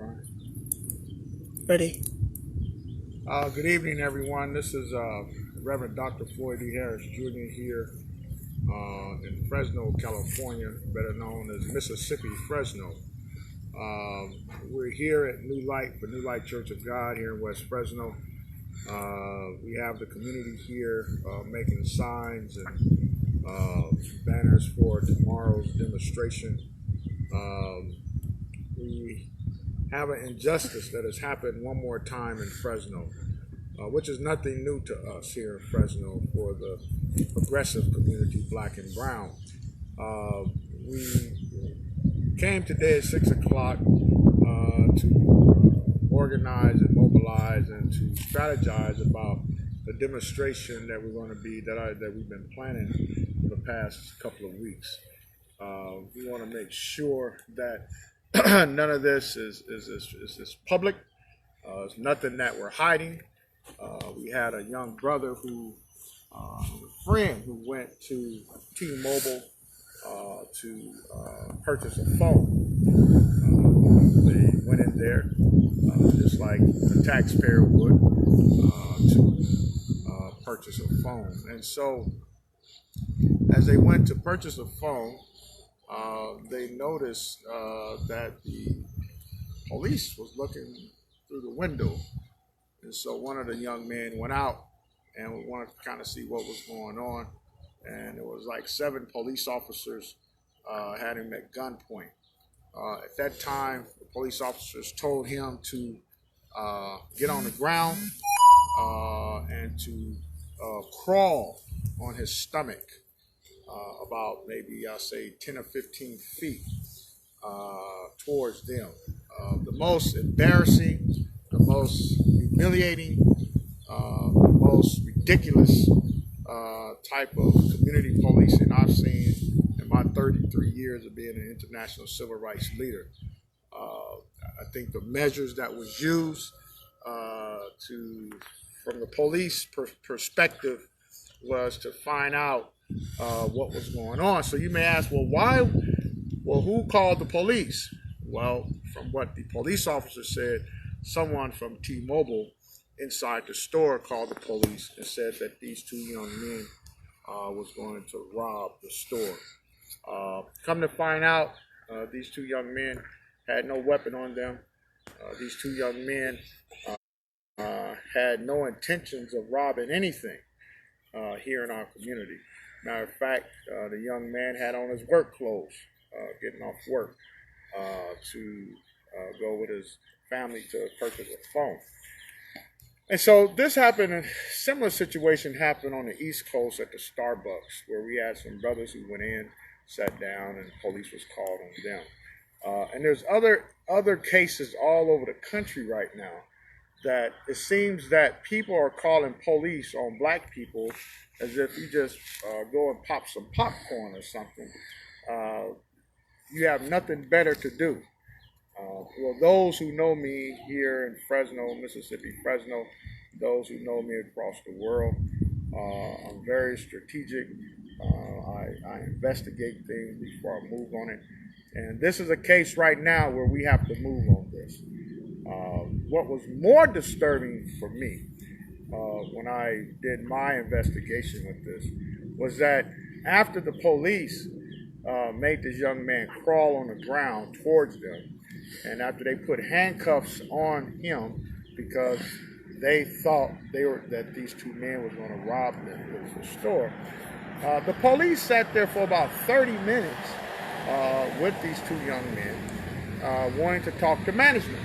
Brian. Ready. Good evening, everyone. This is Reverend Dr. Floyd D. Harris Jr. here in Fresno, California, better known as Mississippi, Fresno. We're here at New Light for New Light Church of God here in West Fresno. We have the community here making signs and banners for tomorrow's demonstration. We have an injustice that has happened one more time in Fresno, which is nothing new to us here in Fresno for the progressive community, black and brown. We came today at 6 o'clock to organize and mobilize and to strategize about the demonstration that we're going to be, that we've been planning for the past couple of weeks. We want to make sure that none of this is public. It's nothing that we're hiding. We had a young brother a friend who went to T-Mobile to purchase a phone. They went in there just like a taxpayer would to purchase a phone. And so as they went to purchase a phone, they noticed that the police was looking through the window. And so one of the young men went out and wanted to kind of see what was going on. And it was like 7 police officers had him at gunpoint. At that time, the police officers told him to get on the ground and to crawl on his stomach. About maybe I'll say 10 or 15 feet towards them. The most embarrassing, the most humiliating, the most ridiculous type of community policing I've seen in my 33 years of being an international civil rights leader. I think the measures that was used from the police perspective was to find out what was going on. So you may ask, who called the police? Well, from what the police officer said, someone from T-Mobile inside the store called the police and said that these 2 young men was going to rob the store. Come to find out, these 2 young men had no weapon on them. These 2 young men had no intentions of robbing anything here in our community. Matter of fact, the young man had on his work clothes, getting off work to go with his family to purchase a phone. And so this happened, a similar situation happened on the East Coast at the Starbucks, where we had some brothers who went in, sat down, and police was called on them. And there's other cases all over the country right now that it seems that people are calling police on black people as if you just go and pop some popcorn or something. You have nothing better to do. Well, those who know me here in Fresno, Mississippi, Fresno, those who know me across the world, I'm very strategic. I investigate things before I move on it. And this is a case right now where we have to move on this. What was more disturbing for me when I did my investigation with this was that after the police made this young man crawl on the ground towards them, and after they put handcuffs on him because they thought that these 2 men were going to rob the store, the police sat there for about 30 minutes with these 2 young men, wanting to talk to management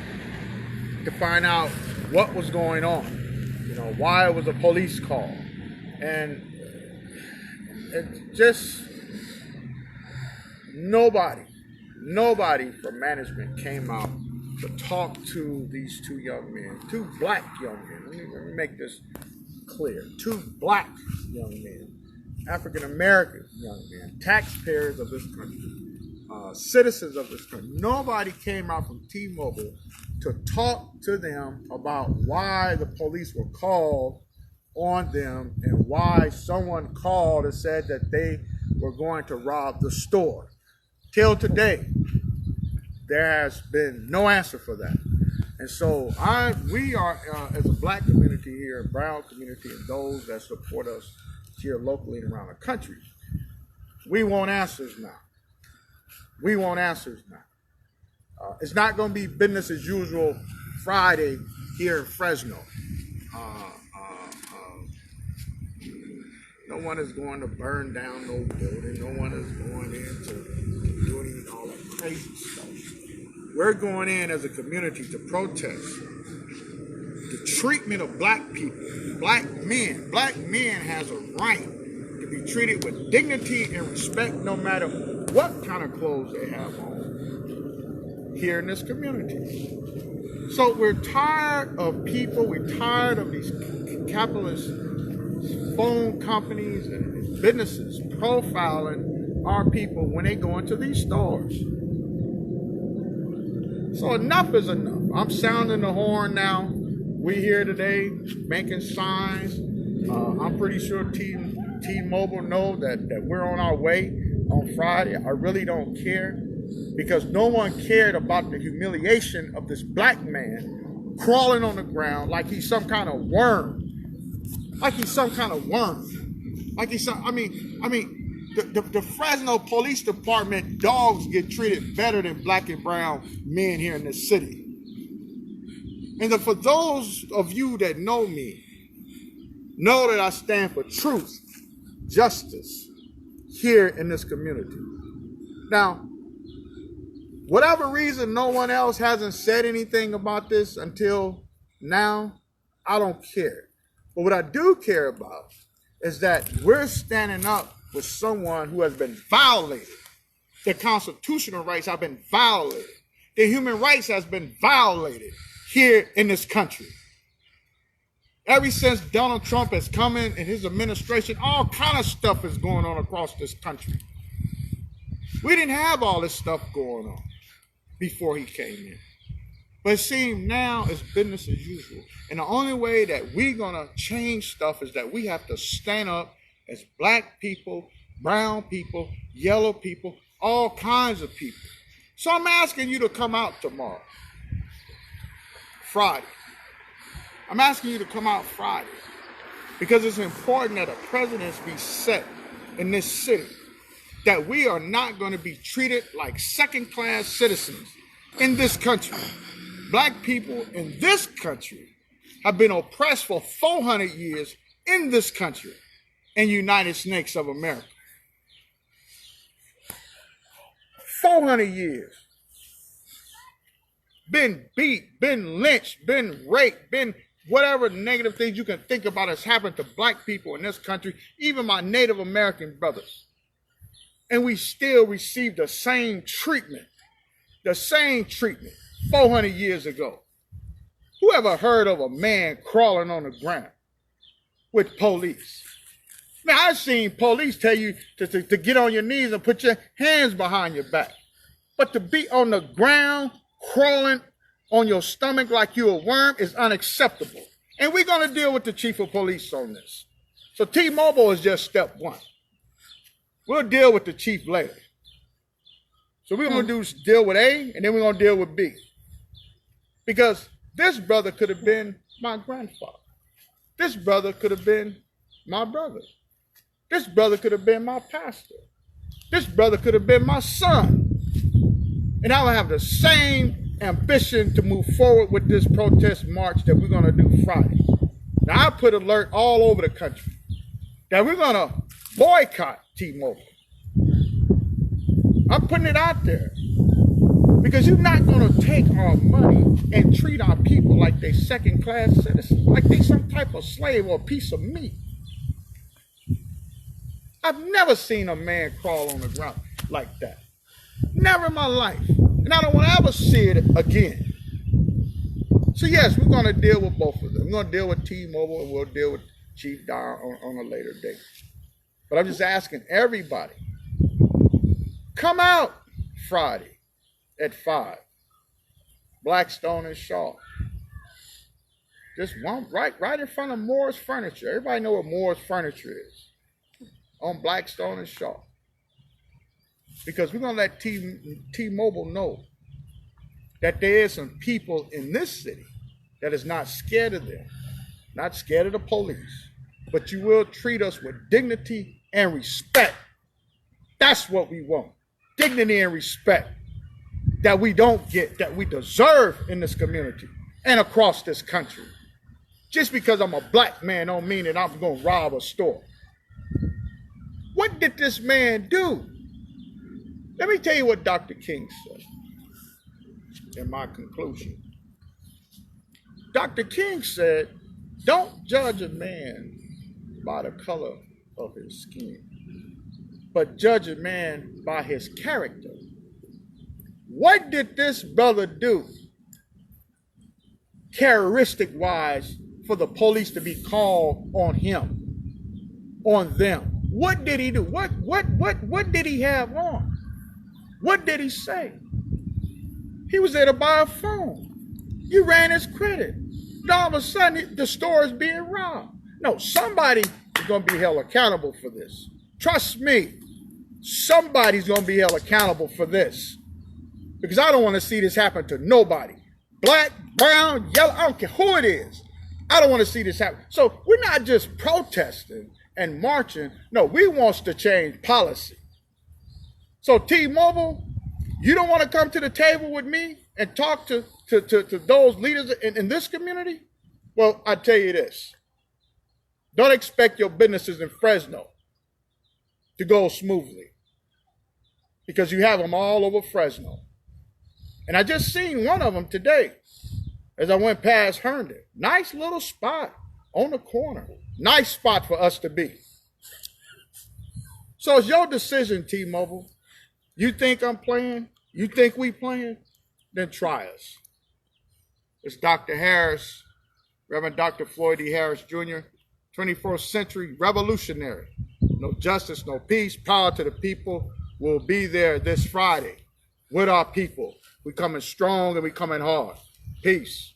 to find out what was going on, why it was a police call. And it just, nobody from management came out to talk to these 2 young men, 2 black young men. Let me make this clear. 2 black young men, African-American young men, taxpayers of this country, citizens of this country. Nobody came out from T-Mobile to talk to them about why the police were called on them and why someone called and said that they were going to rob the store. Till today, there has been no answer for that. And so we are, as a black community here, brown community, and those that support us here locally and around the country, we want answers now. We want answers now. It's not going to be business as usual Friday here in Fresno. No one is going to burn down no building. No one is going in to do any all that crazy stuff. We're going in as a community to protest the treatment of black people, black men. Black men has a right to be treated with dignity and respect no matter what kind of clothes they have on here in this community. So we're tired of people, we're tired of these capitalist phone companies and businesses profiling our people when they go into these stores. So enough is enough. I'm sounding the horn now. We here today making signs. I'm pretty sure T-Mobile know that we're on our way on Friday. I really don't care because no one cared about the humiliation of this black man crawling on the ground like he's some kind of worm. Like he's some kind of worm. Like he's some, the Fresno Police Department dogs get treated better than black and brown men here in this city. And for those of you that know me, know that I stand for truth, justice here in this community. Now, whatever reason no one else hasn't said anything about this until now, I don't care. But what I do care about is that we're standing up with someone who has been violated. Their constitutional rights have been violated. Their human rights has been violated here in this country. Ever since Donald Trump has come in and his administration, all kind of stuff is going on across this country. We didn't have all this stuff going on before he came in. But it seems now it's business as usual. And the only way that we're going to change stuff is that we have to stand up as black people, brown people, yellow people, all kinds of people. So I'm asking you to come out tomorrow, Friday. I'm asking you to come out Friday because it's important that a precedent be set in this city that we are not going to be treated like second-class citizens in this country. Black people in this country have been oppressed for 400 years in this country and United States of America. 400 years. Been beat, been lynched, been raped, been whatever negative things you can think about has happened to black people in this country, even my Native American brothers. And we still receive the same treatment 400 years ago. Who ever heard of a man crawling on the ground with police? Now, I've seen police tell you to get on your knees and put your hands behind your back. But to be on the ground, crawling on your stomach like you're a worm is unacceptable. And we're going to deal with the chief of police on this. So T-Mobile is just step one. We'll deal with the chief later. So we're going to deal with A, and then we're going to deal with B. Because this brother could have been my grandfather. This brother could have been my brother. This brother could have been my pastor. This brother could have been my son. And I will have the same ambition to move forward with this protest march that we're going to do Friday. Now, I put alert all over the country that we're going to boycott T-Mobile. I'm putting it out there because you're not going to take our money and treat our people like they second-class citizens, like they some type of slave or a piece of meat. I've never seen a man crawl on the ground like that. Never in my life. And I don't want to ever see it again. So yes, we're going to deal with both of them. We're going to deal with T-Mobile and we'll deal with Chief Don on a later date. But I'm just asking everybody, come out Friday at 5. Blackstone and Shaw. Just one right in front of Moore's Furniture. Everybody know what Moore's Furniture is. On Blackstone and Shaw. Because we're going to let T-Mobile know that there is some people in this city that is not scared of them, not scared of the police, but you will treat us with dignity and respect. That's what we want. Dignity and respect that we don't get, that we deserve in this community and across this country. Just because I'm a black man don't mean that I'm going to rob a store. What did this man do? Let me tell you what Dr. King said in my conclusion. Dr. King said, don't judge a man by the color of his skin, but judge a man by his character. What did this brother do, characteristic-wise, for the police to be called on him, on them? What did he do? What did he have on? What did he say? He was there to buy a phone. You ran his credit. And all of a sudden, the store is being robbed. No, somebody is going to be held accountable for this. Trust me, somebody's going to be held accountable for this. Because I don't want to see this happen to nobody. Black, brown, yellow, I don't care who it is. I don't want to see this happen. So we're not just protesting and marching. No, we want to change policy. So T-Mobile, you don't want to come to the table with me and talk to those leaders in this community? Well, I tell you this. Don't expect your businesses in Fresno to go smoothly, because you have them all over Fresno. And I just seen one of them today as I went past Herndon. Nice little spot on the corner. Nice spot for us to be. So it's your decision, T-Mobile. You think I'm playing? You think we playing? Then try us. It's Dr. Harris, Reverend Dr. Floyd D. Harris Jr., 21st century revolutionary. No justice, no peace, power to the people. We'll be there this Friday with our people. We coming strong and we coming hard. Peace.